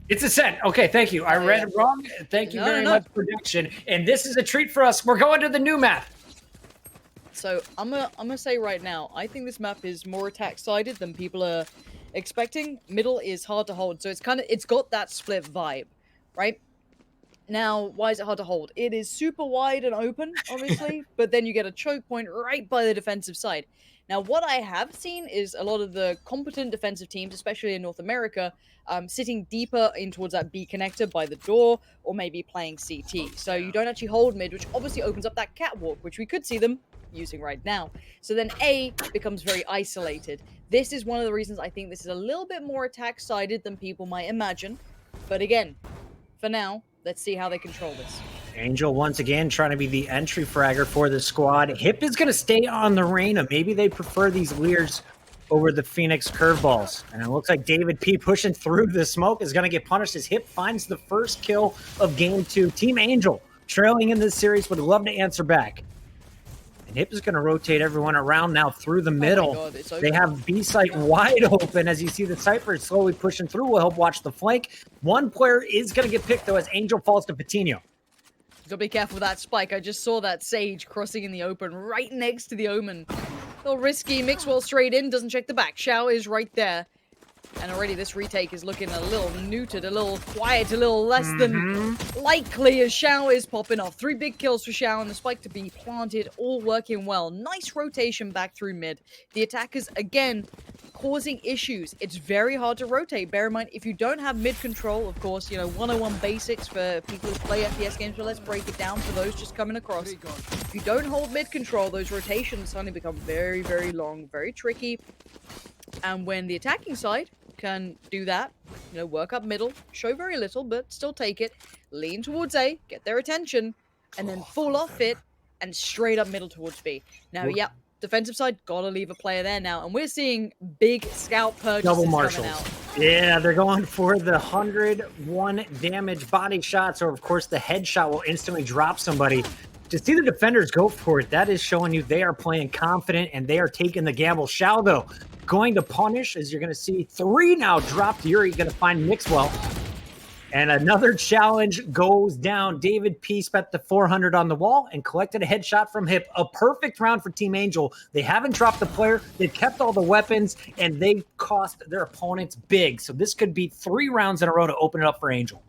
It's Ascent. Okay, thank you. I read it wrong. Thank you very much, production. And this is a treat for us. We're going to the new map. So I'm gonna say right now, I think this map is more attack-sided than people are expecting. Middle is hard to hold, so it's got that split vibe, right? Now, why is it hard to hold? It is super wide and open, obviously, but then you get a choke point right by the defensive side. Now, what I have seen is a lot of the competent defensive teams, especially in North America, sitting deeper in towards that B connector by the door, or maybe playing CT. So you don't actually hold mid, which obviously opens up that catwalk, which we could see them using right now. So then A becomes very isolated. This is one of the reasons I think this is a little bit more attack-sided than people might imagine. But again, for now, let's see how they control this. Angel once again trying to be the entry fragger for the squad. Hip is going to stay on the Reyna. Maybe they prefer these Lears over the Phoenix curveballs. And it looks like David P pushing through the smoke is going to get punished as Hip finds the first kill of game 2. Team Angel trailing in this series would love to answer back. And Hip is going to rotate everyone around now through the middle. God, they have B site wide open as you see the Cypher slowly pushing through. Will help watch the flank. One player is going to get picked though as Angel falls to Patino. Gotta be careful with that spike. I just saw that Sage crossing in the open right next to the Omen. A little risky. Mixwell straight in, doesn't check the back. Shao is right there. And already this retake is looking a little neutered, a little quiet, a little less than likely as Shao is popping off. 3 big kills for Shao and the spike to be planted, all working well. Nice rotation back through mid. The attackers, again, causing issues. It's very hard to rotate. Bear in mind, if you don't have mid control, of course, you know, 101 basics for people who play FPS games, but let's break it down for those just coming across. If you don't hold mid control, those rotations suddenly become very, very long, very tricky. And when the attacking side can do that, you know, work up middle, show very little, but still take it, lean towards A, get their attention, and then fall off it, and straight up middle towards B. Now, yeah, defensive side, gotta leave a player there now, and we're seeing big scout purchases Double coming marshals. out. Yeah, they're going for the 101 damage body shots, or of course the headshot will instantly drop somebody. To see the defenders go for it, that is showing you they are playing confident and they are taking the gamble. Shao, though, going to punish, as you're going to see 3 now dropped. Yurii going to find Mixwell. And another challenge goes down. David P spent the 400 on the wall and collected a headshot from Hip. A perfect round for Team Angel. They haven't dropped the player. They've kept all the weapons, and they cost their opponents big. So this could be 3 rounds in a row to open it up for Angel.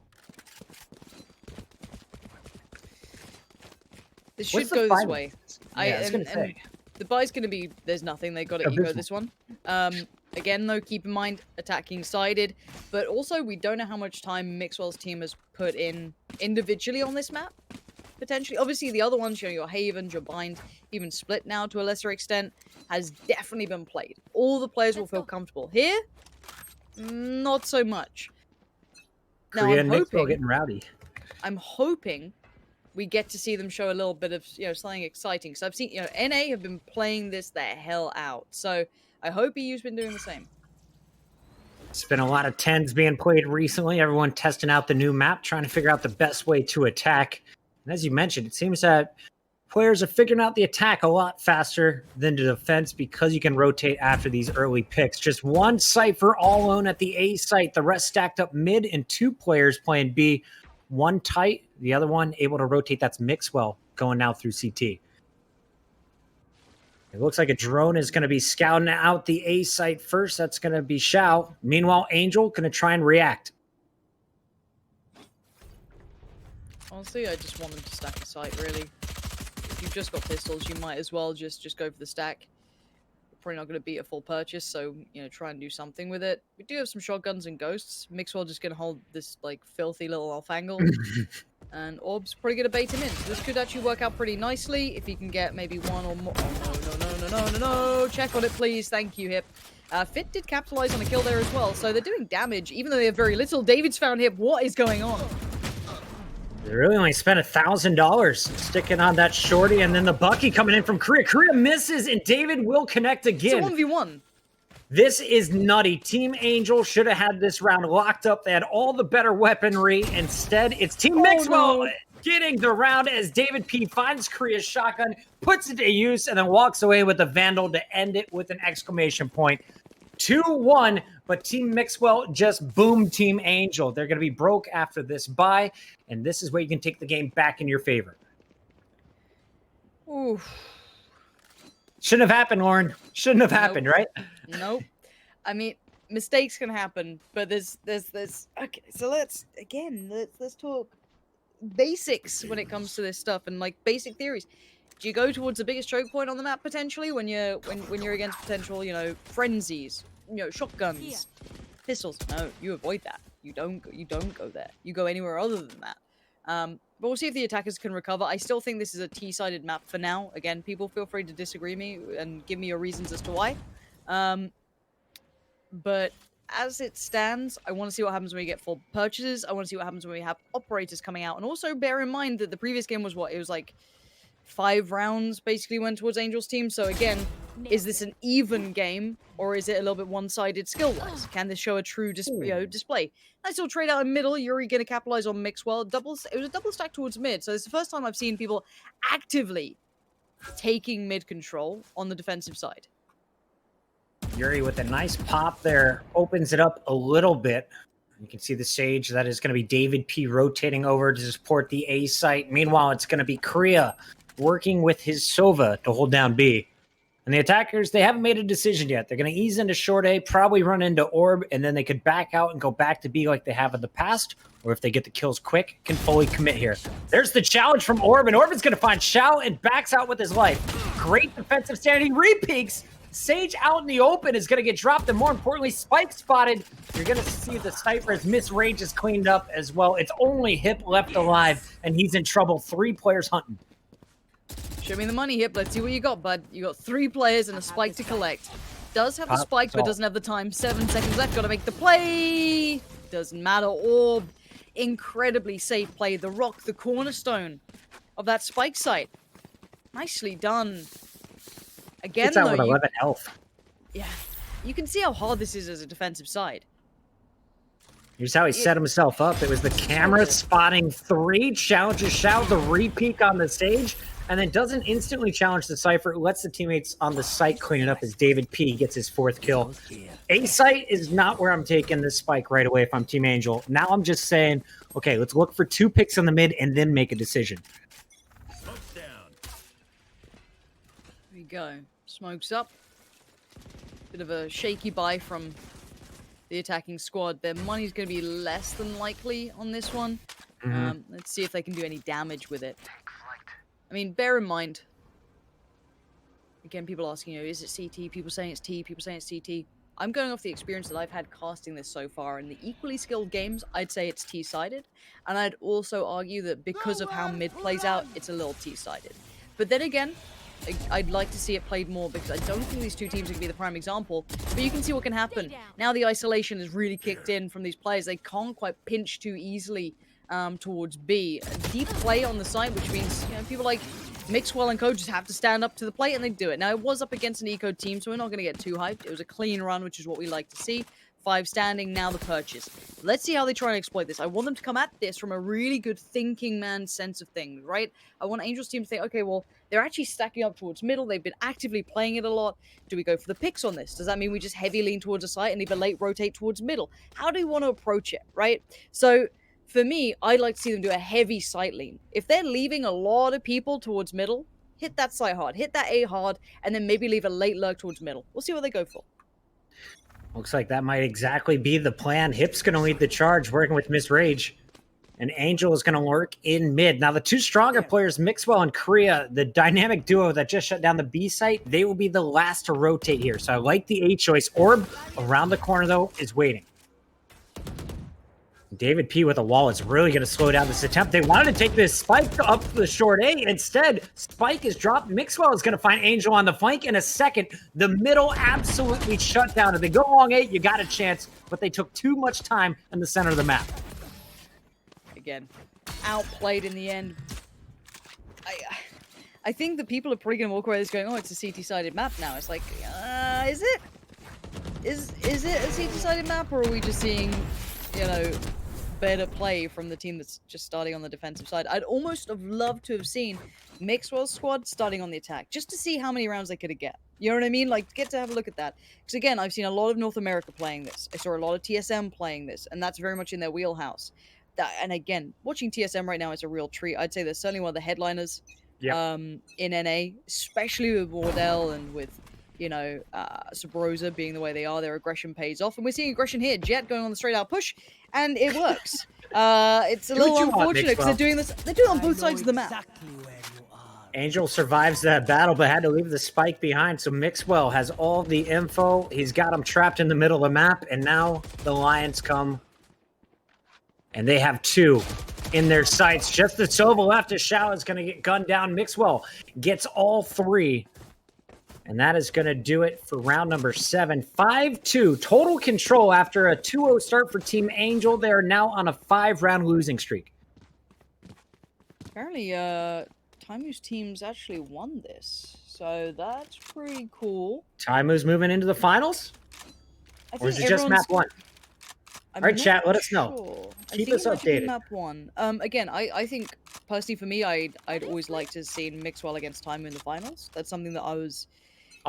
This should go this way. I was going to say. The buy's going to be, there's nothing. They got to eco this one. Again, though, keep in mind, attacking sided. But also, we don't know how much time Mixwell's team has put in individually on this map. Potentially. Obviously, the other ones, you know, your Haven, your Bind, even Split now to a lesser extent, has definitely been played. All the players will feel comfortable. Here, not so much. Now, CREA and Mixwell getting rowdy. I'm hoping we get to see them show a little bit of, you know, something exciting. So I've seen, you know, NA have been playing this the hell out. So I hope EU's been doing the same. It's been a lot of 10s being played recently. Everyone testing out the new map, trying to figure out the best way to attack. And as you mentioned, it seems that players are figuring out the attack a lot faster than the defense because you can rotate after these early picks. Just one Cypher all alone at the A site. The rest stacked up mid and 2 players playing B. One tight, the other one able to rotate. That's Mixwell going now through CT. It looks like a drone is going to be scouting out the A site first. That's going to be Shao. Meanwhile, Angel going to try and react. Honestly, I just want them to stack the site, really. If you've just got pistols, you might as well just go for the stack. Probably not going to be a full purchase, so, you know, try and do something with it. We do have some shotguns and ghosts. Mixwell just going to hold this, like, filthy little off angle. And Orb's probably going to bait him in. So this could actually work out pretty nicely if he can get maybe 1 or more. Oh, no. Check on it, please. Thank you, Hip. Fit did capitalize on a kill there as well, so they're doing damage, even though they have very little. David's found Hip. What is going on? They really only spent $1,000 sticking on that shorty, and then the Bucky coming in from CREA. CREA misses, and David will connect again. It's a 1v1. This is nutty. Team Angel should have had this round locked up. They had all the better weaponry. Instead, it's Team Mixwell getting the round as David P finds CREA's shotgun, puts it to use, and then walks away with the Vandal to end it with an exclamation point. 2-1, but Team Mixwell just boomed Team Angel. They're going to be broke after this bye, and this is where you can take the game back in your favor. Oof. Shouldn't have happened, Lauren. Shouldn't have happened, right? Nope. I mean, mistakes can happen, but there's okay, so let's talk basics when it comes to this stuff and like basic theories. Do you go towards the biggest choke point on the map potentially when you're against potential, frenzies, shotguns, pistols? No, you avoid that. You don't go there. You go anywhere other than that. But we'll see if the attackers can recover. I still think this is a T-sided map for now. Again, people feel free to disagree me and give me your reasons as to why. But as it stands, I want to see what happens when we get full purchases. I want to see what happens when we have operators coming out. And also bear in mind that the previous game was what? It was like 5 rounds basically went towards Angel's team. So again, is this an even game or is it a little bit one-sided skill-wise? Can this show a true display? Nice little trade out in middle. Yurii going to capitalize on Mixwell. It was a double stack towards mid. So it's the first time I've seen people actively taking mid control on the defensive side. Yurii with a nice pop there opens it up a little bit. You can see the Sage. That is going to be davidp rotating over to support the A site. Meanwhile, it's going to be CREA working with his Sova to hold down B. And the attackers, they haven't made a decision yet. They're going to ease into short A, probably run into Orb, and then they could back out and go back to B like they have in the past. Or if they get the kills quick, can fully commit here. There's the challenge from Orb, and Orb is going to find Shao and backs out with his life. Great defensive standing. Repeaks. Sage out in the open is going to get dropped, and more importantly, Spike spotted. You're going to see the Cypher's miss range is cleaned up as well. It's only Hip left alive, and he's in trouble. 3 players hunting. Show me the money, Hip. Let's see what you got, bud. You got 3 players and a spike to collect. Does have the spike, but doesn't have the time. 7 seconds left. Got to make the play. Doesn't matter. Orb. Incredibly safe play. The rock, the cornerstone of that spike site. Nicely done. Again, it's out though, with 11 health. Yeah. You can see how hard this is as a defensive side. Here's how he set himself up. It was the camera spotting 3, challenges Shao the re-peek on the Sage, and then doesn't instantly challenge the Cypher. Lets the teammates on the site clean it up as davidp gets his 4th kill. A site is not where I'm taking this spike right away if I'm Team Angel. Now I'm just saying, okay, let's look for 2 picks on the mid and then make a decision. There we go. Smokes up. Bit of a shaky buy from the attacking squad. Their money's going to be less than likely on this one. Let's see if they can do any damage with it. I mean, bear in mind, again, people asking, is it CT? People saying it's T, people saying it's CT. I'm going off the experience that I've had casting this so far. In the equally skilled games, I'd say it's T-sided. And I'd also argue that because of how mid plays out, it's a little T-sided. But then again, I'd like to see it played more because I don't think these 2 teams are going to be the prime example. But you can see what can happen. Now the isolation has really kicked in from these players. They can't quite pinch too easily towards B. Deep play on the site, which means people like Mixwell and Co just have to stand up to the plate and they do it. Now it was up against an eco team, so we're not going to get too hyped. It was a clean run, which is what we like to see. 5 standing, now the purchase. Let's see how they try and exploit this. I want them to come at this from a really good thinking man sense of things, right? I want Angel's team to think, okay, well, they're actually stacking up towards middle. They've been actively playing it a lot. Do we go for the picks on this? Does that mean we just heavy lean towards a site and leave a late rotate towards middle? How do you want to approach it, right? So for me, I'd like to see them do a heavy site lean. If they're leaving a lot of people towards middle, hit that site hard, hit that A hard, and then maybe leave a late lurk towards middle. We'll see what they go for. Looks like that might exactly be the plan. Hip's going to lead the charge, working with Miss Rage. And Angel is going to lurk in mid. Now, the 2 stronger players, Mixwell and CREA, the dynamic duo that just shut down the B site, they will be the last to rotate here. So I like the A choice. Orb around the corner, though, is waiting. davidp with a wall is really going to slow down this attempt. They wanted to take this Spike up the short A. Instead, Spike is dropped. Mixwell is going to find Angel on the flank in a second. The middle absolutely shut down. If they go long A, you got a chance, but they took too much time in the center of the map. Again, outplayed in the end. I think the people are probably going to walk away going, oh, it's a CT-sided map now. It's like, is it? Is it a CT-sided map, or are we just seeing, better play from the team that's just starting on the defensive side? I'd almost have loved to have seen Mixwell's squad starting on the attack, just to see how many rounds they could have get. You know what I mean? Like, get to have a look at that. Because again, I've seen a lot of North America playing this. I saw a lot of TSM playing this, and that's very much in their wheelhouse. And again, watching TSM right now is a real treat. I'd say they're certainly one of the headliners in NA, especially with Wardell and with, you know, Sabrosa being the way they are. Their aggression pays off. And we're seeing aggression here. Jet going on the straight out push, and it works. It's a little unfortunate because they're doing this. They're doing it on both sides of the map. Angel survives that battle, but had to leave the spike behind. So Mixwell has all the info. He's got him trapped in the middle of the map, and now the Lions come. And they have 2 in their sights. Just the Sova left as Shao is going to get gunned down. Mixwell gets all 3. And that is going to do it for round number 7. 5-2. Total control after a 2-0 start for Team Angel. They are now on a 5-round losing streak. Apparently, Taimu's team's actually won this. So that's pretty cool. Taimu's moving into the finals? Or is it just map 1? All right, chat, let us know. Keep us updated. Map 1. Again, I think, personally for me, I'd always like to see Mixwell against Taimu in the finals. That's something that I was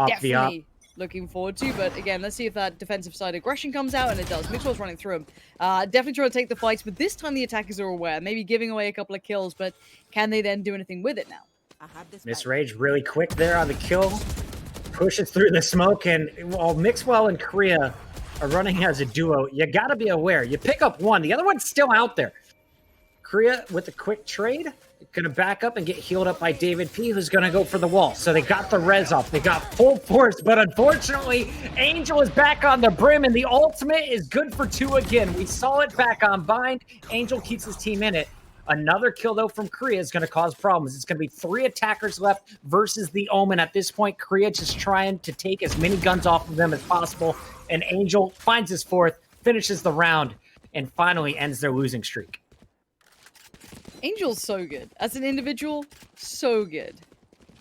definitely looking forward to. But again, let's see if that defensive side aggression comes out, and it does. Mixwell's running through him. Definitely trying to take the fights, but this time the attackers are aware. Maybe giving away a couple of kills, but can they then do anything with it now? Miss Rage really quick there on the kill. Pushes through the smoke, and while Mixwell and CREA are running as a duo, you got to be aware. You pick up one, the other one's still out there. CREA with a quick trade, going to back up and get healed up by davidp, who's going to go for the wall. So they got the res off. They got full force, but unfortunately, Angel is back on the brim, and the ultimate is good for 2 again. We saw it back on Bind. Angel keeps his team in it. Another kill, though, from CREA is going to cause problems. It's going to be 3 attackers left versus the Omen. At this point, CREA just trying to take as many guns off of them as possible. And Angel finds his 4th, finishes the round, and finally ends their losing streak. Angel's so good. As an individual, so good.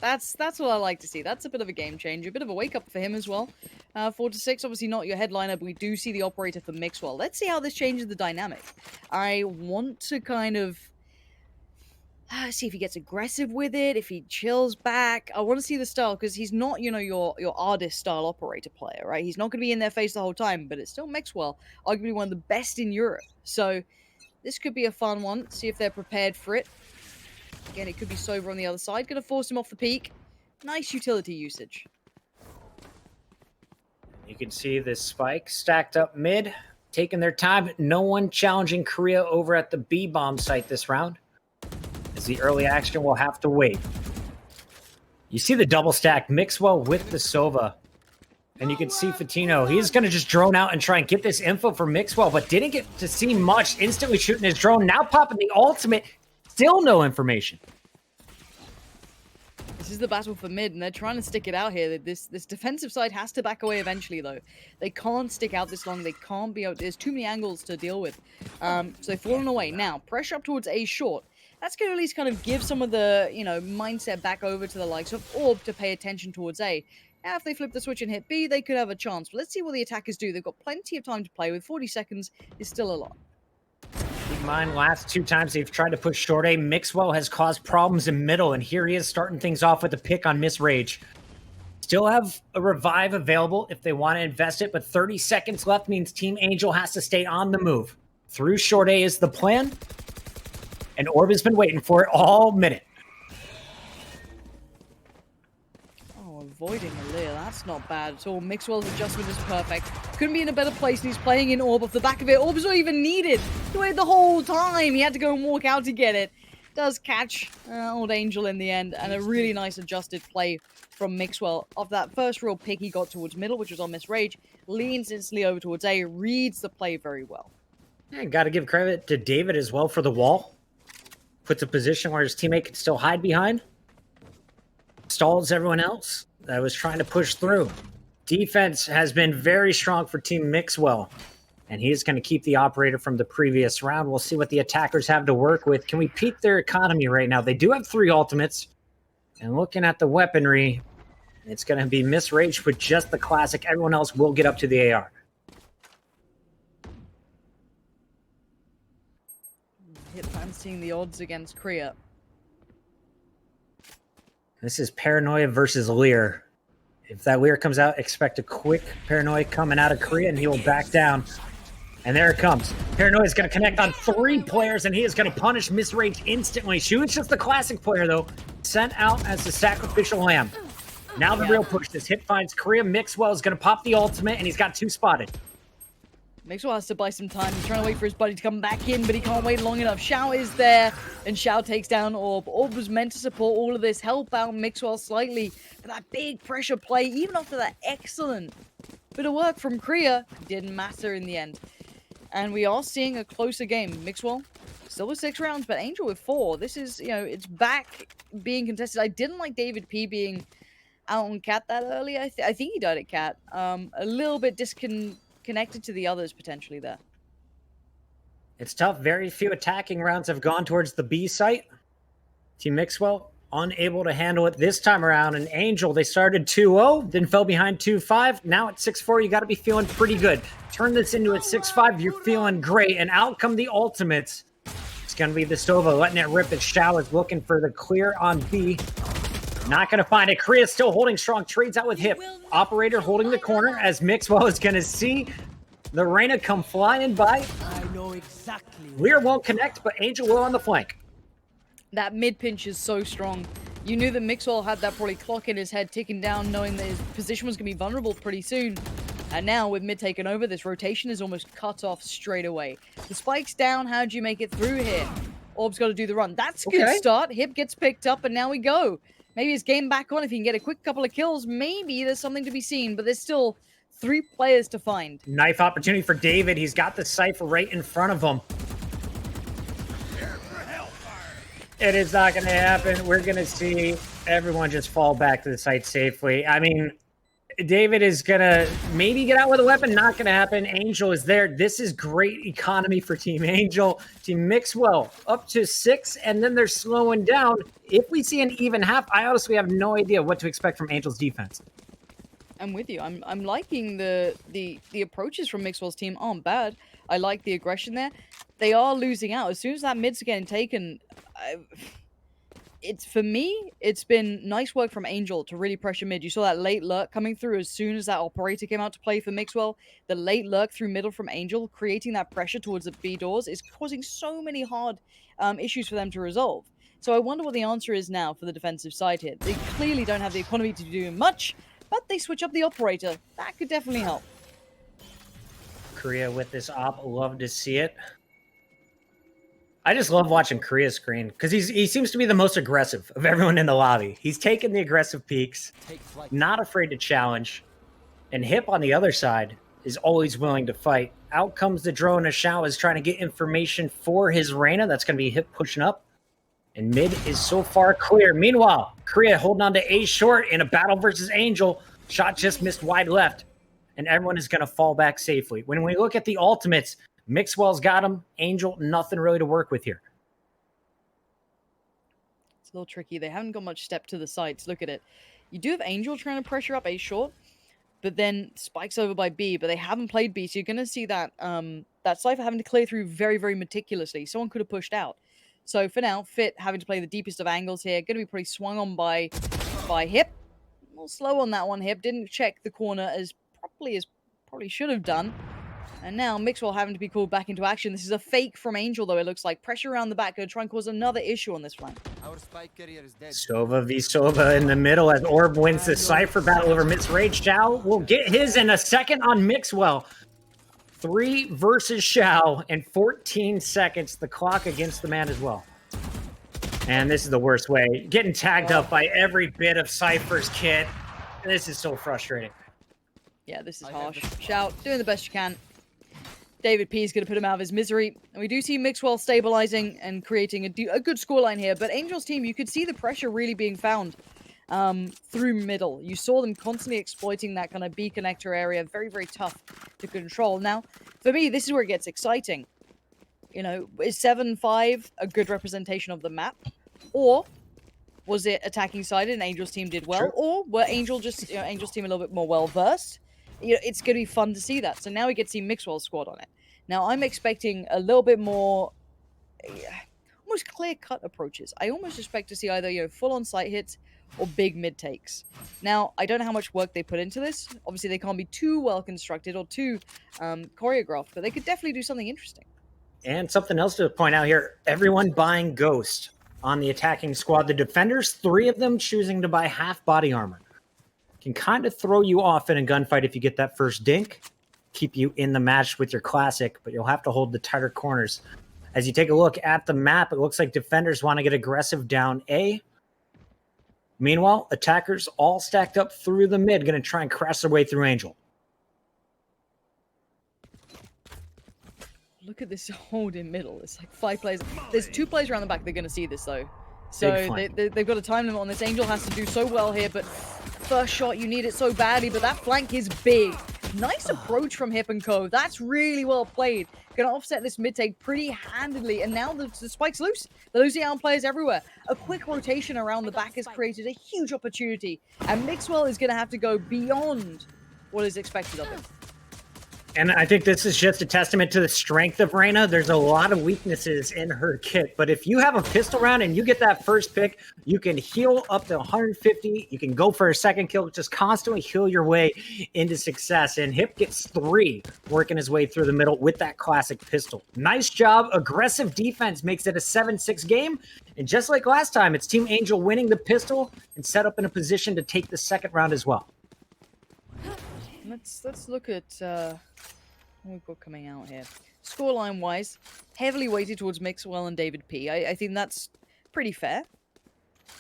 That's what I like to see. That's a bit of a game changer, a bit of a wake-up for him as well. 4-6, obviously not your headliner, but we do see the operator for Mixwell. Let's see how this changes the dynamic. I want to kind of see if he gets aggressive with it, if he chills back. I want to see the style, because he's not, you know, your artist style operator player, right? He's not going to be in their face the whole time, but it's still Mixwell, arguably one of the best in Europe. So this could be a fun one. See if they're prepared for it. Again, it could be Sober on the other side. Going to force him off the peak. Nice utility usage. You can see this spike stacked up mid, taking their time. No one challenging CREA over at the B-bomb site this round, as the early action will have to wait. You see the double stack, Mixwell with the Sova. And you can see Fatino. He's going to just drone out and try and get this info for Mixwell, but didn't get to see much. Instantly shooting his drone. Now popping the ultimate. Still no information. This is the battle for mid, and they're trying to stick it out here. This defensive side has to back away eventually, though. They can't stick out this long. They can't be out. There's too many angles to deal with. So they've fallen away. Now, pressure up towards A short. That's going to at least kind of give some of the, you know, mindset back over to the likes of Orb to pay attention towards A. Now, if they flip the switch and hit B, they could have a chance. But let's see what the attackers do. They've got plenty of time to play with. 40 seconds is still a lot. Keep in mind, last 2 times they've tried to push short A, Mixwell has caused problems in middle, and here he is starting things off with a pick on Miss Rage. Still have a revive available if they want to invest it, but 30 seconds left means Team Angel has to stay on the move. Through short A is the plan, and Orb has been waiting for it all minute. Avoiding a Leer, that's not bad at all. Mixwell's adjustment is perfect. Couldn't be in a better place, and he's playing in Orb off the back of it. Orb's not even needed. He waited the whole time. He had to go and walk out to get it. Does catch old Angel in the end, and a really nice adjusted play from Mixwell. Off that first real pick he got towards middle, which was on Miss Rage, leans instantly over towards A, reads the play very well. Yeah, got to give credit to David as well for the wall. Puts a position where his teammate can still hide behind. Stalls everyone else that was trying to push through. Defense has been very strong for Team Mixwell, and he's going to keep the operator from the previous round. We'll see what the attackers have to work with. Can we peek their economy right now? They do have 3 ultimates, and looking at the weaponry, it's going to be Miss Rage with just the classic. Everyone else will get up to the AR. Hitman seeing the odds against CREA. This is Paranoia versus Leer. If that Lear comes out, expect a quick Paranoid coming out of CREA, and he will back down. And there it comes. Paranoid is going to connect on 3 players, and he is going to punish Misrage instantly. She was just the classic player, though, sent out as the sacrificial lamb. Now the real push. This hit finds CREA. Mixwell is going to pop the ultimate, and he's got 2 spotted. Mixwell has to buy some time. He's trying to wait for his buddy to come back in, but he can't wait long enough. Shao is there, and Shao takes down Orb. Orb was meant to support all of this, help out Mixwell slightly. But that big pressure play, even after that excellent bit of work from CREA, didn't matter in the end. And we are seeing a closer game. Mixwell still with 6 rounds, but Angel with 4. This is, it's back being contested. I didn't like David P being out on Cat that early. I think he died at Cat. A little bit disconnected to the others potentially there. It's tough. Very few attacking rounds have gone towards the B site. Team Mixwell unable to handle it this time around. And Angel, they started 2-0, then fell behind 2-5. Now at 6-4, you got to be feeling pretty good. Turn this into a 6-5, you're feeling great. And out come the ultimates. It's going to be the Sova letting it rip. As Shao is looking for the clear on B. Not going to find it. CREA still holding strong. Trades out with Hip. Operator holding the corner as Mixwell is going to see the Reyna come flying by. I know exactly. Lear won't connect, but Angel will on the flank. That mid pinch is so strong. You knew that Mixwell had that probably clock in his head ticking down, knowing that his position was going to be vulnerable pretty soon. And now with mid taken over, this rotation is almost cut off straight away. The spike's down. How do you make it through here? Orb's got to do the run. That's a good start. Hip gets picked up, and now we go. Maybe his game back on. If he can get a quick couple of kills, maybe there's something to be seen. But there's still 3 players to find. Knife opportunity for David. He's got the Cypher right in front of him. It is not going to happen. We're going to see everyone just fall back to the site safely. I mean, David is going to maybe get out with a weapon. Not going to happen. Angel is there. This is great economy for Team Angel. Team Mixwell up to 6, and then they're slowing down. If we see an even half, I honestly have no idea what to expect from Angel's defense. I'm with you. I'm liking the approaches from Mixwell's team aren't bad. I like the aggression there. They are losing out. As soon as that mid's getting taken, for me, it's been nice work from Angel to really pressure mid. You saw that late lurk coming through as soon as that operator came out to play for Mixwell. The late lurk through middle from Angel, creating that pressure towards the B doors, is causing so many hard issues for them to resolve. So I wonder what the answer is now for the defensive side here. They clearly don't have the economy to do much, but they switch up the operator. That could definitely help. CREA with this op, love to see it. I just love watching CREA screen because he seems to be the most aggressive of everyone in the lobby. He's taking the aggressive peaks, not afraid to challenge. And Hip on the other side is always willing to fight. Out comes the drone as Shao is trying to get information for his Reyna. That's going to be Hip pushing up. And mid is so far clear. Meanwhile, CREA holding on to A short in a battle versus Angel. Shot just missed wide left. And everyone is going to fall back safely. When we look at the ultimates, Mixwell's got him. Angel, nothing really to work with here. It's a little tricky. They haven't got much step to the sides. Look at it. You do have Angel trying to pressure up A short, but then spikes over by B, but they haven't played B, so you're going to see that that Cypher having to clear through very, very meticulously. Someone could have pushed out. So for now, Fit having to play the deepest of angles here. Going to be pretty swung on by Hip. A little slow on that one, Hip. Didn't check the corner as properly as probably should have done. And now Mixwell having to be called back into action. This is a fake from Angel, though, it looks like. Pressure around the back, going to try and cause another issue on this flank. Our spike carrier is dead. Sova v Sova in the middle as Orb wins the Cypher battle over Misrage. Shao will get his in a second on Mixwell. 3 versus Shao in 14 seconds. The clock against the man as well. And this is the worst way. Getting tagged up by every bit of Cypher's kit. This is so frustrating. Yeah, this is harsh. Shao, doing the best you can. David P is going to put him out of his misery. And we do see Mixwell stabilizing and creating a good scoreline here. But Angel's team, you could see the pressure really being found through middle. You saw them constantly exploiting that kind of B connector area. Very, very tough to control. Now, for me, this is where it gets exciting. You know, is 7-5 a good representation of the map? Or was it attacking sided and Angel's team did well? Sure. Or were Angel's team a little bit more well-versed? You know, it's going to be fun to see that. So now we get to see Mixwell's squad on it. Now, I'm expecting a little bit more almost clear-cut approaches. I almost expect to see either, you know, full-on sight hits or big mid takes. Now, I don't know how much work they put into this. Obviously, they can't be too well constructed or too choreographed, but they could definitely do something interesting. And something else to point out here, everyone buying Ghost on the attacking squad. The defenders, 3 of them choosing to buy half body armor. Can kind of throw you off in a gunfight if you get that first dink, keep you in the match with your classic, but you'll have to hold the tighter corners. As you take a look at the map, it looks like defenders want to get aggressive down A. Meanwhile, attackers all stacked up through the mid, going to try and crash their way through Angel. Look at this hold in middle. It's like 5 players. There's 2 players around the back. They're going to see this, though. So they've got a time limit on this. Angel has to do so well here, but first shot, you need it so badly, but that flank is big. Nice approach from Hip and Co. That's really well played. Going to offset this mid take pretty handedly, and now the spike's loose. They're losing out on players everywhere. A quick rotation around the back has created a huge opportunity, and Mixwell is going to have to go beyond what is expected of him. And I think this is just a testament to the strength of Reyna. There's a lot of weaknesses in her kit, but if you have a pistol round and you get that first pick, you can heal up to 150. You can go for a second kill, just constantly heal your way into success. And Hip gets 3 working his way through the middle with that classic pistol. Nice job. Aggressive defense makes it a 7-6 game. And just like last time, it's Team Angel winning the pistol and set up in a position to take the second round as well. Let's look at what we've got coming out here. Scoreline wise, heavily weighted towards Mixwell and davidp. I think that's pretty fair.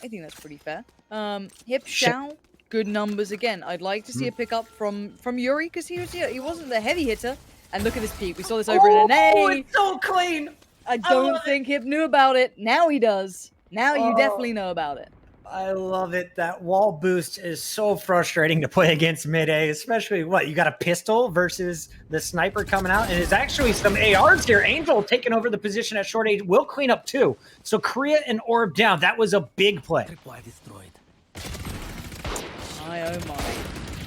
Hip, Shao, good numbers again. I'd like to see a pickup from Yurii because he wasn't the heavy hitter. And look at this peak. We saw this over in an A. Oh, it's so clean. I don't think Hip knew about it. Now he does. Now you definitely know about it. I love it. That wall boost is so frustrating to play against mid-A, especially you got a pistol versus the sniper coming out, and it's actually some ARs here. Angel taking over the position at short age will clean up 2. So CREA and Orb down. That was a big play. My oh my.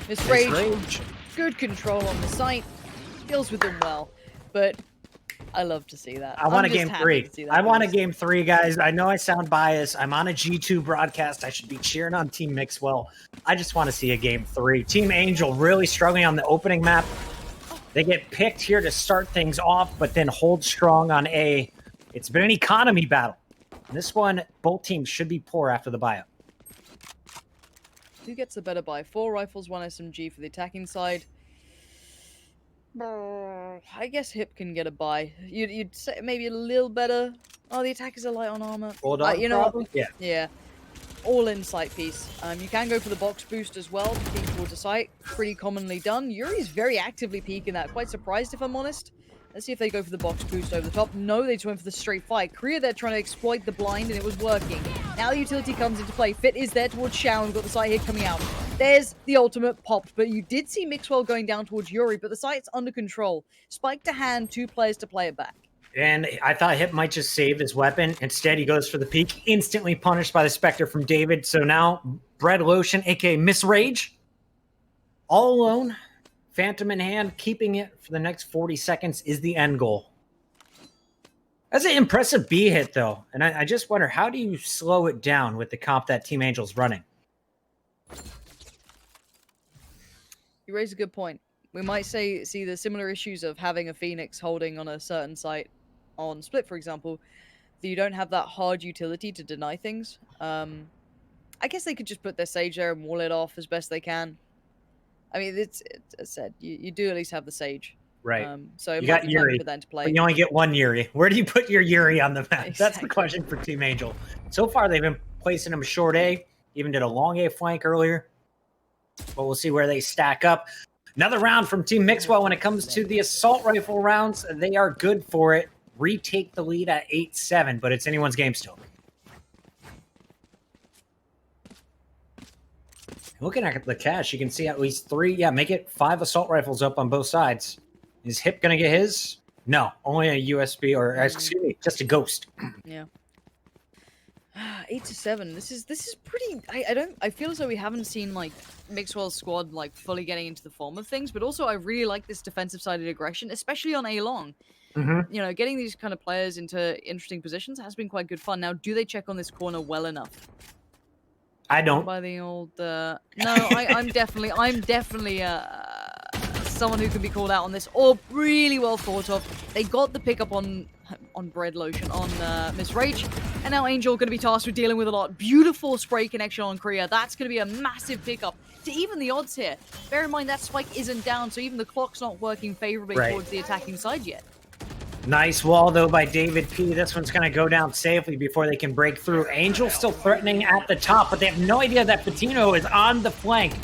Miss Rage, good control on the site. Deals with them well, but I love to see that. I want a game 3. I want a game 3, guys. I know I sound biased. I'm on a G2 broadcast. I should be cheering on Team Mixwell. I just want to see a game 3. Team Angel really struggling on the opening map. They get picked here to start things off, but then hold strong on A. It's been an economy battle. This one, both teams should be poor after the buyout. Who gets the better buy? 4 rifles, 1 SMG for the attacking side. I guess Hip can get a buy. You'd say maybe a little better. Oh, the attackers are light on armor. Hold on, you know probably? what? Yeah. All-in sight piece. You can go for the box boost as well to peek towards the sight. Pretty commonly done. Yuri's very actively peeking that. Quite surprised, if I'm honest. Let's see if they go for the box boost over the top. No, they just went for the straight fight. CREA, they're trying to exploit the blind, and it was working. Now the utility comes into play. Fit is there towards Shao, and got the sight hit coming out. There's the ultimate popped, but you did see Mixwell going down towards Yurii, but the sight's under control. Spike to hand, 2 players to play it back. And I thought Hip might just save his weapon. Instead, he goes for the peek, instantly punished by the Spectre from David. So now, Bread Lotion, aka Miss Rage, all alone, Phantom in hand, keeping it for the next 40 seconds is the end goal. That's an impressive B hit, though. And I just wonder, how do you slow it down with the comp that Team Angel's running? You raise a good point. We might see the similar issues of having a Phoenix holding on a certain site on Split, for example, that you don't have that hard utility to deny things. I guess they could just put their Sage there and wall it off as best they can. I mean, it's as said, you do at least have the Sage. Right. So it you might got be time Yurii, for them to play. but you only get 1 Yurii. Where do you put your Yurii on the map? Exactly. That's the question for Team Angel. So far, they've been placing him short A, even did a long A flank earlier. But we'll see where they stack up. Another round from Team Mixwell when it comes to the assault rifle rounds. They are good for it. Retake the lead at 8-7, but it's anyone's game still. Looking at the cash, you can see at least 3. Yeah, make it 5 assault rifles up on both sides. Is Hip going to get his? No, only a USB or, excuse me, just a Ghost. Yeah. 8-7. This is pretty. I feel as though we haven't seen like Mixwell's squad like fully getting into the form of things, but also I really like this defensive sided aggression, especially on A long. Mm-hmm. You know, getting these kind of players into interesting positions has been quite good fun. Now, do they check on this corner well enough? I don't. By the old. No, I'm definitely someone who can be called out on this, or really well thought of. They got the pickup on Bread Lotion on Miss Rage, and now Angel going to be tasked with dealing with a lot. Beautiful spray connection on CREA. That's going to be a massive pickup to even the odds here. Bear in mind that spike isn't down, so even the clock's not working favorably towards the attacking side yet. Nice wall, though, by David P. This one's going to go down safely before they can break through. Angel still threatening at the top, but they have no idea that Patino is on the flank.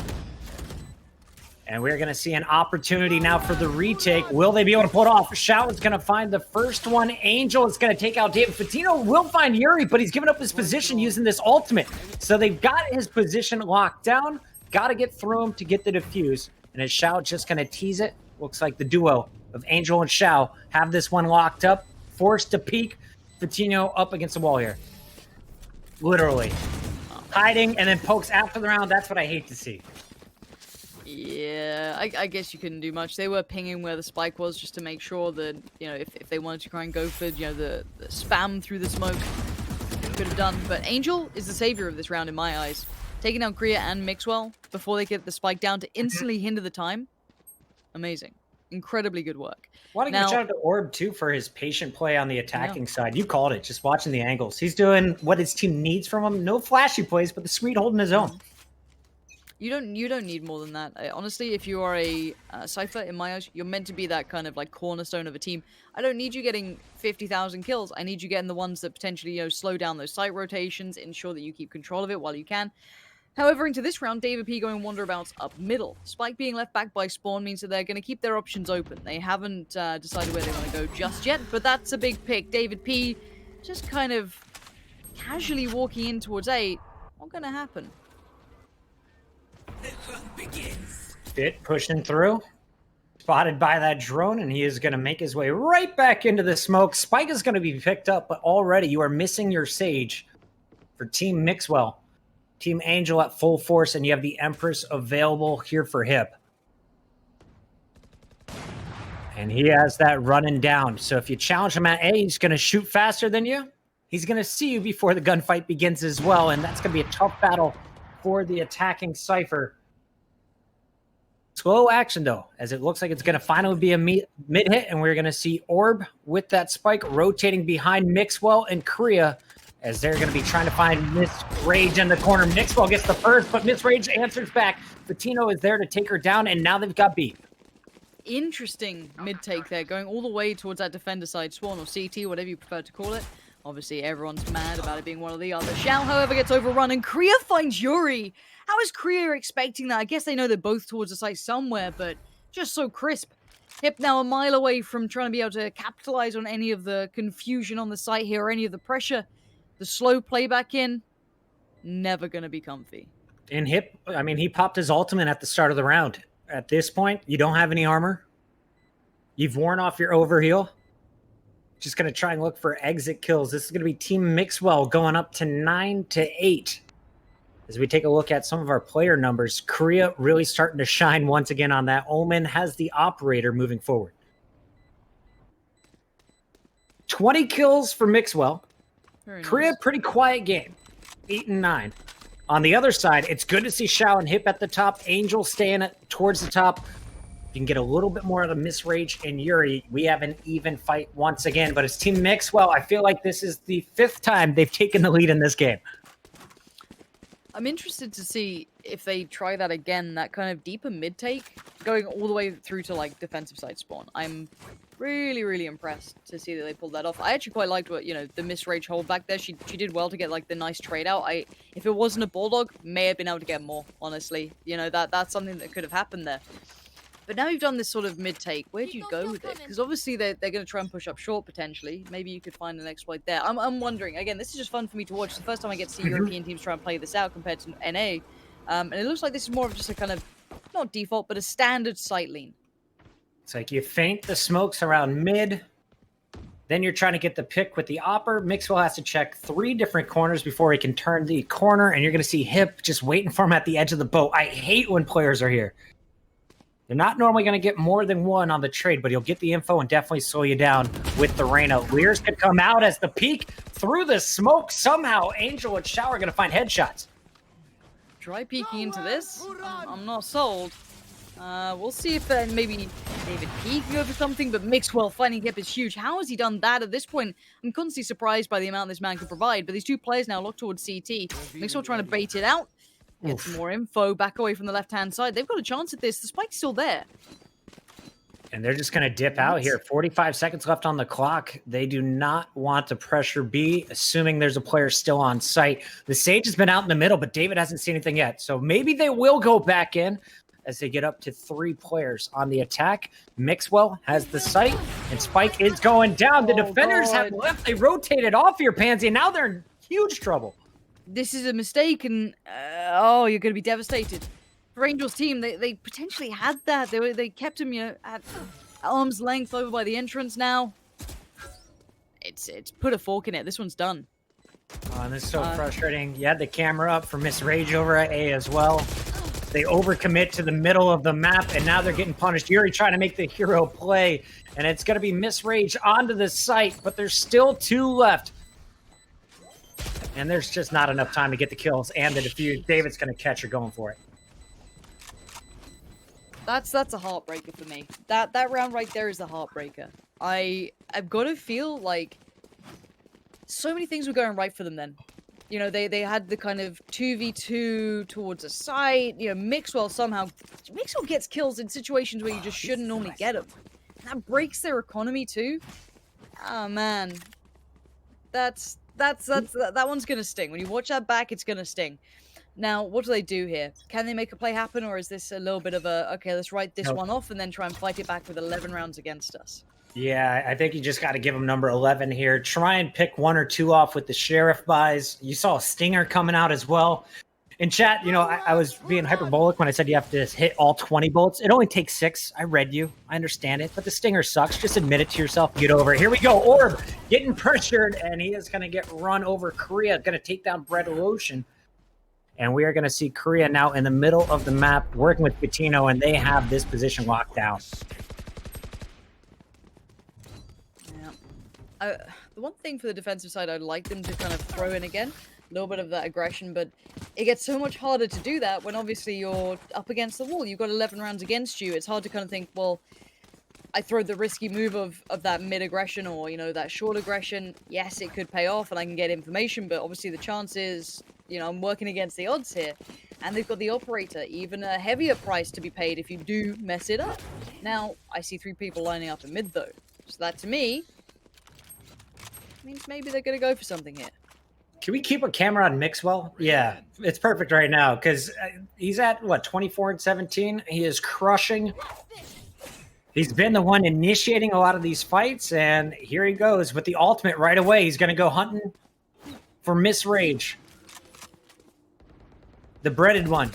And we're going to see an opportunity now for the retake. Will they be able to pull it off? Shao is going to find the first one. Angel is going to take out David. Patino will find Yurii, but he's given up his position using this ultimate. So they've got his position locked down. Got to get through him to get the defuse. And is Shao just going to tease it? Looks like the duo of Angel and Shao have this one locked up, forced to peek. Patino up against the wall here. Literally. Hiding and then pokes after the round. That's what I hate to see. Yeah, I guess you couldn't do much. They were pinging where the spike was just to make sure that, you know, if they wanted to try and go for, you know, the spam through the smoke, could have done. But Angel is the savior of this round in my eyes. Taking down CREA and Mixwell before they get the spike down to instantly hinder the time. Amazing. Incredibly good work. Want to give a shout out to Orb, too, for his patient play on the attacking side. You called it, just watching the angles. He's doing what his team needs from him. No flashy plays, but the sweet holding his own. You don't need more than that. Honestly, if you are a Cypher, in my eyes, you're meant to be that kind of like cornerstone of a team. I don't need you getting 50,000 kills. I need you getting the ones that potentially, you know, slow down those site rotations, ensure that you keep control of it while you can. However, into this round, davidp going Wanderabouts up middle. Spike being left back by Spawn means that they're going to keep their options open. They haven't decided where they want to go just yet, but that's a big pick. davidp just kind of casually walking in towards A. What's going to happen? The hunt begins. Fit pushing through. Spotted by that drone, and he is going to make his way right back into the smoke. Spike is going to be picked up, but already you are missing your Sage for Team Mixwell. Team Angel at full force, and you have the Empress available here for Hip. And he has that running down. So if you challenge him at A, he's going to shoot faster than you. He's going to see you before the gunfight begins as well, and that's going to be a tough battle for the attacking Cypher. Slow action, though, as it looks like it's going to finally be a mid-hit, and we're going to see Orb with that spike rotating behind Mixwell and CREA, as they're going to be trying to find Miss Rage in the corner. Mixwell gets the first, but Miss Rage answers back. Patino is there to take her down, and now they've got B. Interesting mid-take there, going all the way towards that defender side, Swan or CT, whatever you prefer to call it. Obviously, everyone's mad about it being one or the other. Shao, however, gets overrun, and CREA finds Yurii. How is CREA expecting that? I guess they know they're both towards the site somewhere, but just so crisp. Hip now a mile away from trying to be able to capitalize on any of the confusion on the site here, or any of the pressure. The slow playback in, never going to be comfy. And Hip, I mean, he popped his ultimate at the start of the round. At this point, you don't have any armor. You've worn off your overheal. Just going to try and look for exit kills. This is going to be Team Mixwell going up to 9-8. As we take a look at some of our player numbers, CREA really starting to shine once again on that. Omen has the operator moving forward. 20 kills for Mixwell. CREA, pretty quiet game. 8 and 9. On the other side, it's good to see Shao and Hip at the top. Angel staying towards the top. You can get a little bit more of the Miss Rage and Yurii. We have an even fight once again, but it's Team Mixwell. I feel like this is the 5th time they've taken the lead in this game. I'm interested to see if they try that again, that kind of deeper mid-take, going all the way through to, like, defensive side spawn. I'm really, really impressed to see that they pulled that off. I actually quite liked what, you know, the Miss Rage hold back there. She did well to get, like, the nice trade out. If it wasn't a Bulldog, may have been able to get more, honestly. You know, that's something that could have happened there. But now you've done this sort of mid-take. Where do you go with it? Because obviously they're going to try and push up short, potentially. Maybe you could find an exploit there. I'm wondering. Again, this is just fun for me to watch. It's the first time I get to see European teams try and play this out compared to NA. And it looks like this is more of just a kind of, not default, but a standard site lean. It's like you feint the smokes around mid. Then you're trying to get the pick with the Opper. Mixwell has to check 3 different corners before he can turn the corner, and you're going to see Hip just waiting for him at the edge of the boat. I hate when players are here. They're not normally going to get more than 1 on the trade, but he'll get the info and definitely slow you down with the Reyna. Lears could come out as the peek through the smoke. Somehow, Angel and Shao are going to find headshots. Try peeking into this. I'm not sold. We'll see if maybe David P can go for something, but Mixwell finding Hip is huge. How has he done that at this point? I'm constantly surprised by the amount this man can provide, but these 2 players now look towards CT. Mixwell trying to bait it out. Get some more info back away from the left-hand side. They've got a chance at this. The spike's still there. And they're just going to dip out here. 45 seconds left on the clock. They do not want to pressure B, assuming there's a player still on site. The Sage has been out in the middle, but David hasn't seen anything yet. So maybe they will go back in as they get up to 3 players on the attack. Mixwell has the site, and Spike is going down. The defenders have left. They rotated off here, Pansy, and now they're in huge trouble. This is a mistake, and oh, you're going to be devastated. For Angel's team, they potentially had that. They kept him, at arm's length over by the entrance. Now, it's put a fork in it. This one's done. Oh, and this is so frustrating. You had the camera up for Miss Rage over at A as well. They overcommit to the middle of the map, and now they're getting punished. Yurii trying to make the hero play, and it's going to be Miss Rage onto the site, but there's still 2 left. And there's just not enough time to get the kills and the defuse. David's going to catch her going for it. That's a heartbreaker for me. That round right there is a heartbreaker. I've got to feel like so many things were going right for them then. You know, they had the kind of 2v2 towards a site. You know, Mixwell gets kills in situations where you just shouldn't normally get them. That breaks their economy too. Oh man, that one's gonna sting. When you watch that back, it's gonna sting. Now, what do they do here? Can they make a play happen, or is this a little bit of a, okay, let's write this one off and then try and fight it back with 11 rounds against us? Yeah, I think you just got to give him number 11 here. Try and pick 1 or 2 off with the Sheriff buys. You saw a Stinger coming out as well. In chat, you know, I was being hyperbolic when I said you have to hit all 20 bullets. It only takes 6. I read you. I understand it. But the Stinger sucks. Just admit it to yourself. Get over it. Here we go. Orb getting pressured, and he is going to get run over. CREA going to take down Bread Lotion. And we are going to see CREA now in the middle of the map working with Patino, and they have this position locked down. Yeah. The one thing for the defensive side, I'd like them to kind of throw in again. A little bit of that aggression, but it gets so much harder to do that when obviously you're up against the wall. You've got 11 rounds against you. It's hard to kind of think, well, I throw the risky move of that mid-aggression or, you know, that short aggression. Yes, it could pay off and I can get information, but obviously the chances, you know, I'm working against the odds here. And they've got the operator, even a heavier price to be paid if you do mess it up. Now, I see 3 people lining up in mid, though. So that, to me, means maybe they're going to go for something here. Can we keep a camera on Mixwell? Yeah, it's perfect right now because he's at, what, 24 and 17? He is crushing. He's been the one initiating a lot of these fights, and here he goes with the ultimate right away. He's going to go hunting for Miss Rage. The breaded one,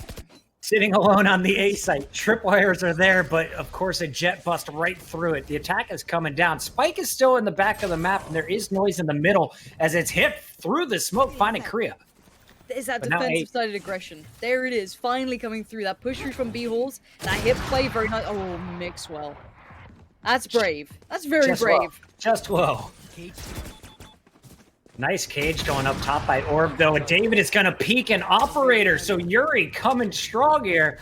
sitting alone on the A site. Tripwires are there, but of course a jet bust right through it. The attack is coming down. Spike is still in the back of the map, and there is noise in the middle as it's hit through the smoke, finding CREA. There's that defensive-sided aggression. There it is, finally coming through. That push through from B-Halls. That hit play, very nice. Oh, Mixwell. That's brave. That's very brave. Well. Just well. Nice cage going up top by Orb, though. And David is going to peek an operator. So Yurii coming strong here.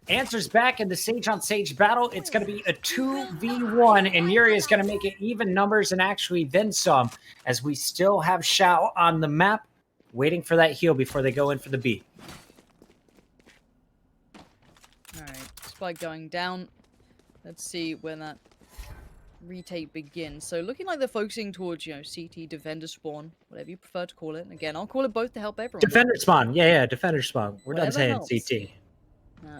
Answers back in the Sage on Sage battle. It's going to be a 2v1, and Yurii is going to make it even numbers and actually then some, as we still have Shao on the map, waiting for that heal before they go in for the B. All right, Spike going down. Let's see when that retake begins. So looking like they're focusing towards, you know, CT, defender spawn, whatever you prefer to call it. And again, I'll call it both to help everyone. Defender spawn. Yeah, defender spawn. We're done saying helps. CT.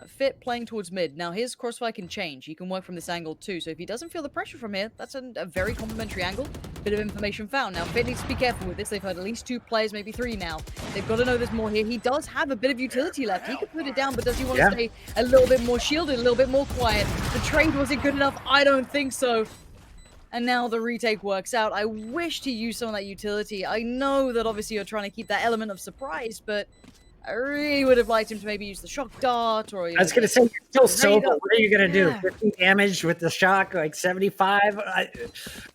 Fit playing towards mid. Now his crossfire can change. He can work from this angle too. So if he doesn't feel the pressure from here, that's a very complimentary angle. Bit of information found. Now Fit needs to be careful with this. They've had at least 2 players, maybe 3 now. They've got to know there's more here. He does have a bit of utility left. He could put it down, but does he want to stay a little bit more shielded, a little bit more quiet? The trade wasn't good enough. I don't think so. And now the retake works out. I wish to use some of that utility. I know that obviously you're trying to keep that element of surprise, but I really would have liked him to maybe use the shock dart or... I was going to say, you're still sober. What are you going to do? Yeah. 50 damage with the shock, like 75?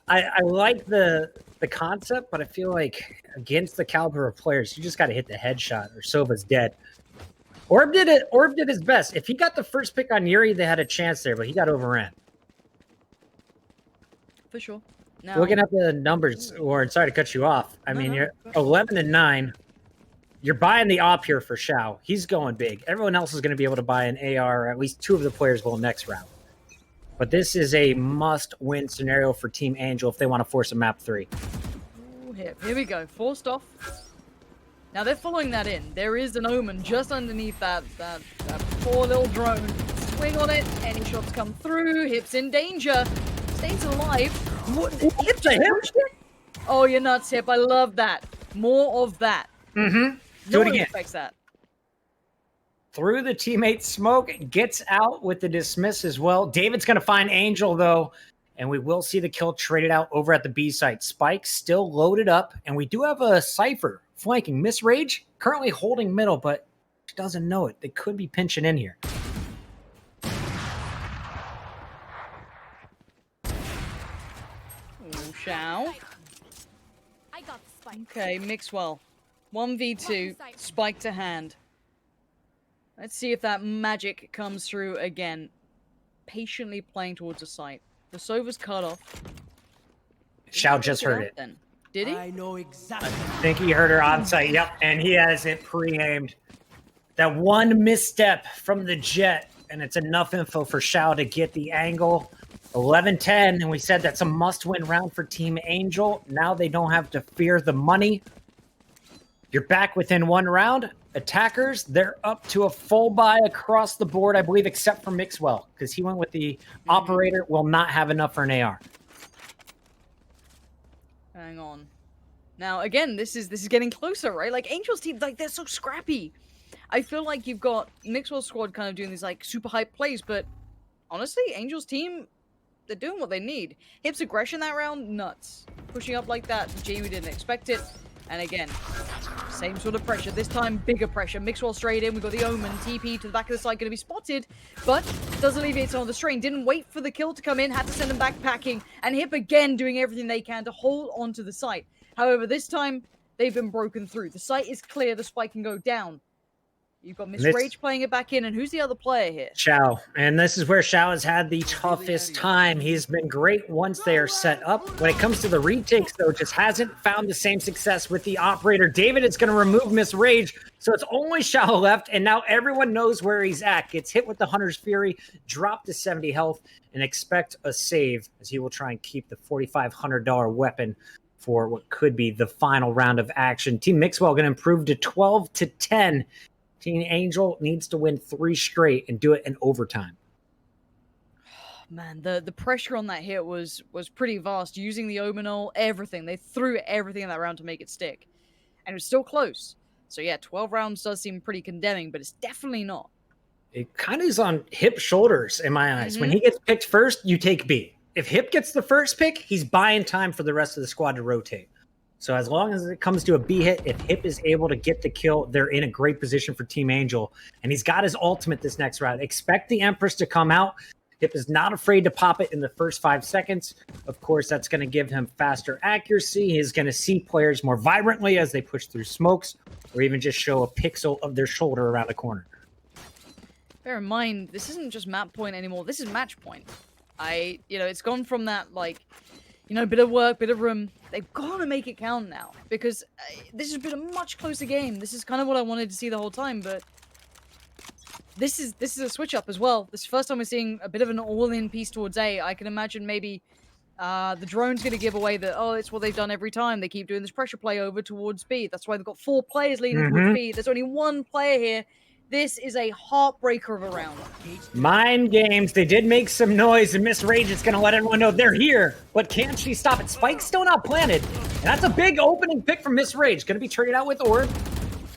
I like the concept, but I feel like against the caliber of players, you just got to hit the headshot or Sova's dead. Orb did it. Orb did his best. If he got the first pick on Yurii, they had a chance there, but he got overran. For sure. Now, Looking at the numbers, Warren, sorry to cut you off. I mean, you're 11-9. You're buying the op here for Shao. He's going big. Everyone else is going to be able to buy an AR. At least two of the players will next round. But this is a must-win scenario for Team Angel if they want to force a map 3. Ooh, here we go. Forced off. Now they're following that in. There is an omen just underneath that poor little drone. Swing on it. Any shots come through. Hip's in danger. Stays alive. What? Hip's a hip? Oh, you're nuts, Hip. I love that. More of that. Mm-hmm. No Do it one again. expects that. Through the teammate smoke, gets out with the dismiss as well. David's going to find Angel, though, and we will see the kill traded out over at the B site. Spike still loaded up, and we do have a Cypher flanking. Miss Rage currently holding middle, but she doesn't know it. They could be pinching in here. Ooh, Shao. I got the spike. Okay, Mixwell. 1v2, spike to hand. Let's see if that magic comes through again. Patiently playing towards the site. The Sova's cut off. Shao just heard it. Then. Did he? I know exactly. I think he heard her on site. Yep, and he has it pre-aimed. That one misstep from the jet, and it's enough info for Shao to get the angle. 11-10, and we said that's a must-win round for Team Angel. Now they don't have to fear the money. You're back within one round. Attackers, they're up to a full buy across the board, I believe, except for Mixwell, because he went with the operator, will not have enough for an AR. Hang on. Now, again, this is getting closer, right? Like, Angel's team, like, they're so scrappy. I feel like you've got Mixwell's squad kind of doing these, like, super hype plays, but honestly, Angel's team, they're doing what they need. Hip's aggression that round, nuts. Pushing up like that, Jamie didn't expect it. And again, same sort of pressure. This time, bigger pressure. Mixwell straight in. We've got the Omen. TP to the back of the side, going to be spotted. But does alleviate some of the strain. Didn't wait for the kill to come in. Had to send them back packing. And Hip again doing everything they can to hold on to the site. However, this time, they've been broken through. The site is clear. The spike can go down. You've got Miss Rage playing it back in, and who's the other player here? Shao. And this is where Shao has had the toughest time. He's been great once they are set up. When it comes to the retakes, though, just hasn't found the same success with the operator. David is going to remove Miss Rage, so it's only Shao left, and now everyone knows where he's at. Gets hit with the Hunter's Fury, dropped to 70 health, and expect a save, as he will try and keep the $4,500 weapon for what could be the final round of action. Team Mixwell going to improve to 12-10. Team Angel needs to win 3 straight and do it in overtime. Man, the pressure on that hit was pretty vast. Using the Omenol, everything. They threw everything in that round to make it stick. And it was still close. So yeah, 12 rounds does seem pretty condemning, but it's definitely not. It kind of is on Hip's shoulders in my eyes. When he gets picked first, you take B. If Hip gets the first pick, he's buying time for the rest of the squad to rotate. So as long as it comes to a B hit, if Hip is able to get the kill, they're in a great position for Team Angel. And he's got his ultimate this next round. Expect the Empress to come out. Hip is not afraid to pop it in the first 5 seconds. Of course, that's going to give him faster accuracy. He's going to see players more vibrantly as they push through smokes, or even just show a pixel of their shoulder around a corner. Bear in mind, this isn't just map point anymore. This is match point. It's gone from that, like, bit of work, bit of room. They've got to make it count now, because this has been a much closer game. This is kind of what I wanted to see the whole time, but this is a switch up as well. This is the first time we're seeing a bit of an all-in piece towards A. I can imagine maybe the drone's going to give away that, it's what they've done every time. They keep doing this pressure play over towards B. That's why they've got 4 players leading towards B. There's only 1 player here. This is a heartbreaker of a round. Mind games. They did make some noise, and Miss Rage is going to let everyone know they're here. But can she stop it? Spike's still not planted. And that's a big opening pick from Miss Rage. Going to be traded out with Orb.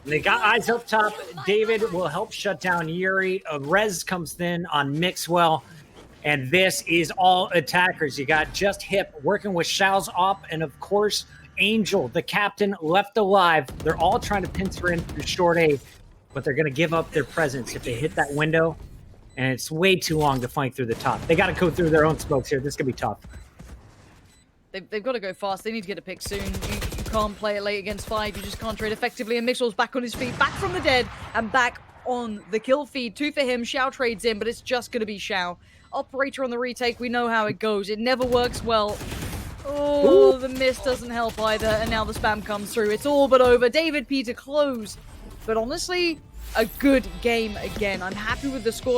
And they got eyes up top. David will help shut down Yurii. A res comes in on Mixwell. And this is all attackers. You got just Hip working with Shao's op, and of course, Angel, the captain, left alive. They're all trying to pincer in through short A, but they're going to give up their presence if they hit that window, and it's way too long to flank through the top. They got to go through their own smokes here. This is going to be tough. They've got to go fast. They need to get a pick soon. You can't play it late against 5. You just can't trade effectively. And mixwell's back on his feet, back from the dead, and back on the kill feed. 2 for him. Shao trades in, but it's just going to be Shao. Operator on the retake. We know how it goes. It never works well. Oh, the miss doesn't help either. And now the spam comes through. It's all but over. davidp to close. But honestly, a good game again. I'm happy with the score.